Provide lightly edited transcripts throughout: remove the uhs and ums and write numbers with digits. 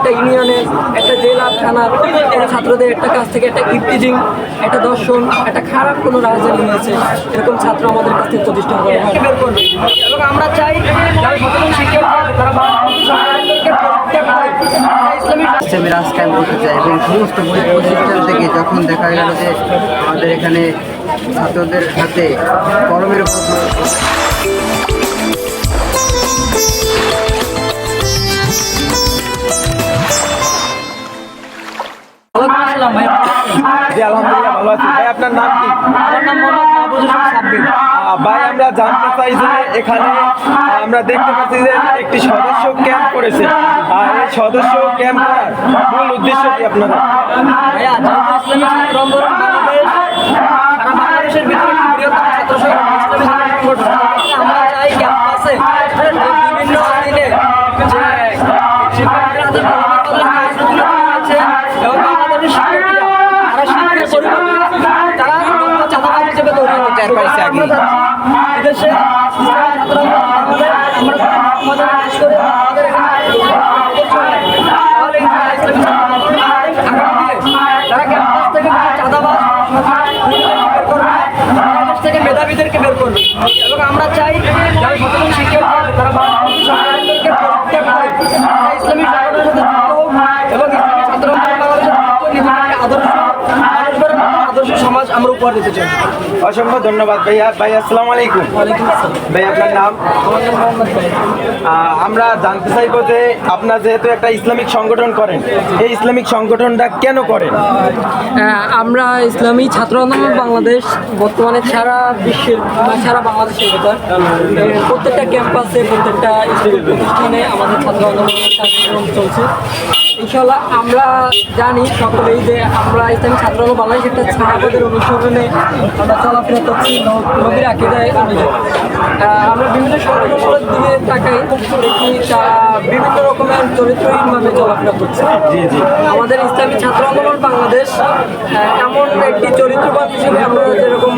একটা ইউনিয়নের, একটা জেলা, থানার কোনো ছাত্রদের একটা কাছ থেকে একটা ইফটিজিং, একটা দর্শন, একটা খারাপ কোনো রাজনীতি হয়েছে, এরকম ছাত্র আমাদের কাছ থেকে প্রতিষ্ঠা করা হয় বের করবে। এবং আমরা চাই যারা সচেতন শিক্ষক তারা ইসলামী রাজ কায়েম করতে চাই এবং সমস্ত প্রতিষ্ঠান থেকে যখন দেখা গেল যে আমাদের এখানে ছাত্রদের হাতে কলমের উপর জি আলহামদুলিল্লাহ ভালো আছি ভাই। আপনার নাম কি? আমার নাম মোহাম্মদ মাহবুবুর রহমান সাব্বির। ভাই আমরা জানতে চাই যে এখানে আমরা দেখতে পাচ্ছি যে একটি সদস্য ক্যাম্প করেছে, আর এই সদস্য ক্যাম্প করার মূল উদ্দেশ্য কি আপনাদের? ভাইয়া, যেহেতু ইসলামী ছাত্র আন্দোলন বাংলাদেশ সারা বাংলাদেশের ভিতরে একটি বৃহত্তম ছাত্র সংগঠন, ইসলামী ছাত্র সংগঠন, আমরা চাই ক্যাম্পাসে বিভিন্ন দিনে যে শিক্ষকদের হাতে কলমের বদলে কাগজ তুলে দেওয়া হচ্ছে এবং বাংলাদেশের শিক্ষার্থীরা তারা শিক্ষার পরিবর্তে তারা চাঁদাবাজ হিসেবে তৈরি হতে পারছে আগে এদেশে ইসলামী ছাত্র আন্দোলন বাংলাদেশ আমরা আমাদের কাজ করে আমাদের তাহলে ইসলামী ছাত্র আন্দোলন বাংলাদেশ আগামী দিনে তারা ক্যাম্পাস থেকে চাঁদাবাজ বাংলাদেশ থেকে মেধাবীদেরকে বের করবে। এবং আমরা চাই যারা সচেতন শিক্ষক তারা সরকারকে পরিত্যাগ করে ইসলামী সংগঠনের সাথে যুক্ত হোক এবং ইসলামী ছাত্র আন্দোলন বাংলাদেশের নিজেদেরকে আদর্শ মানুষের আদর্শ সমাজ আমরা উপহার দিতে চাই। অসংখ্য ধন্যবাদ ভাইয়া। ভাই আসসালামু আলাইকুম। ওয়ালাইকুম আসসালাম। ভাই আপনার নাম? আমার নাম মোহাম্মদ ভাই। আমরা জানতে চাইবো যে আপনার যেহেতু একটা ইসলামিক সংগঠন করেন, এই ইসলামিক সংগঠনটা কেন করেন? আমরা ইসলামী ছাত্র আন্দোলন বাংলাদেশ বর্তমানে সারা বিশ্বের বা সারা বাংলাদেশের কথা প্রত্যেকটা ক্যাম্পাসে প্রত্যেকটা স্কুল প্রতিষ্ঠানে আমাদের ছাত্র আন্দোলনের কার্যক্রম চলছে। ইনশাল্লাহ আমরা জানি সকলেই যে আমরা ইসলামী ছাত্র আন্দোলন বাংলাদেশ একটা সাহাবাদের অনুসরণে আমরা চলাফেরা করছি নবীর আকিদায় অনুযায়ী। আমরা বিভিন্ন সংগঠনগুলোর দিকে তাকাই দেখি তারা বিভিন্ন রকমের চরিত্রহীনভাবে চলাফেরা করছে। জি জি। আমাদের ইসলামী ছাত্র আন্দোলন বাংলাদেশ এমন একটি চরিত্রবান হিসেবে আমরা যেরকম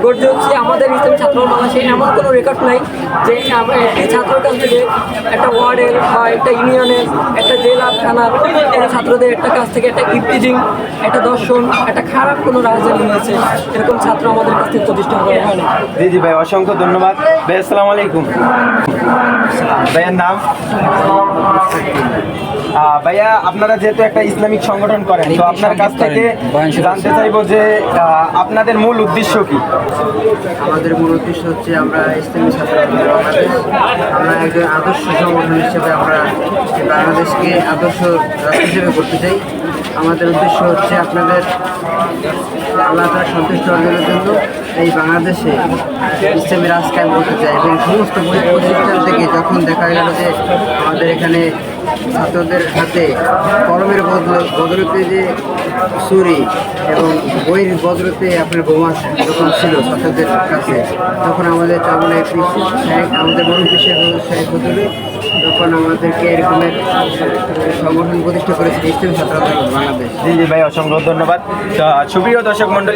গর্জে হচ্ছি, আমাদের ইসলামী ছাত্র আন্দোলন বাংলাদেশে এমন কোনো রেকর্ড নাই যে একটি ছাত্রের কাছ থেকে একটা ওয়ার্ডের বা একটা ইউনিয়নের, একটা জেলা, থানার কোনো ছাত্রদের একটা কাছ থেকে একটা ইফটিজিং, একটা দর্শন, একটা খারাপ কোনো রাজনীতি হয়েছে, এরকম ছাত্র আমাদের কাছ থেকে প্রতিষ্ঠা করা হয় না। জি জি ভাই, অসংখ্য ধন্যবাদ ভাই। আসসালামু আলাইকুম। ভাইয়ের নাম? ভাইয়া, আপনারা যেহেতু একটা ইসলামিক সংগঠন করেন, তো আপনার কাছ থেকে জানতে চাইবো যে আপনাদের মূল উদ্দেশ্য কি? আমাদের মূল উদ্দেশ্য হচ্ছে আমরা ইসলামী ছাত্র আন্দোলন বাংলাদেশ আমরা একজন আদর্শ সংগঠন হিসেবে আমরা বাংলাদেশকে আদর্শ রাষ্ট্র হিসেবে করতে চাই। আমাদের উদ্দেশ্য হচ্ছে আপনাদের আল্লাহ তাআলা সন্তুষ্ট অর্জনের জন্য এই বাংলাদেশে ইসলামী রাজ কায়েম করতে চাই এবং সমস্ত প্রতিষ্ঠান থেকে যখন দেখা গেল যে আমাদের এখানে ছাত্রদের হাতে কলমের বদলতে যে ছুরি এবং বইয়ের বদলতে আপনার বোমা যখন ছিল ছাত্রদের কাছে, তখন আমাদের চামড়া আমাদের মুরব্বী শেখ হুজুরে তখন আমাদেরকে এরকমের সংগঠন প্রতিষ্ঠা করেছে ইসলামী ছাত্র আন্দোলন বাংলাদেশ। জি জি ভাই, অসংখ্য ধন্যবাদ। সুপ্রিয় দর্শক মণ্ডলী।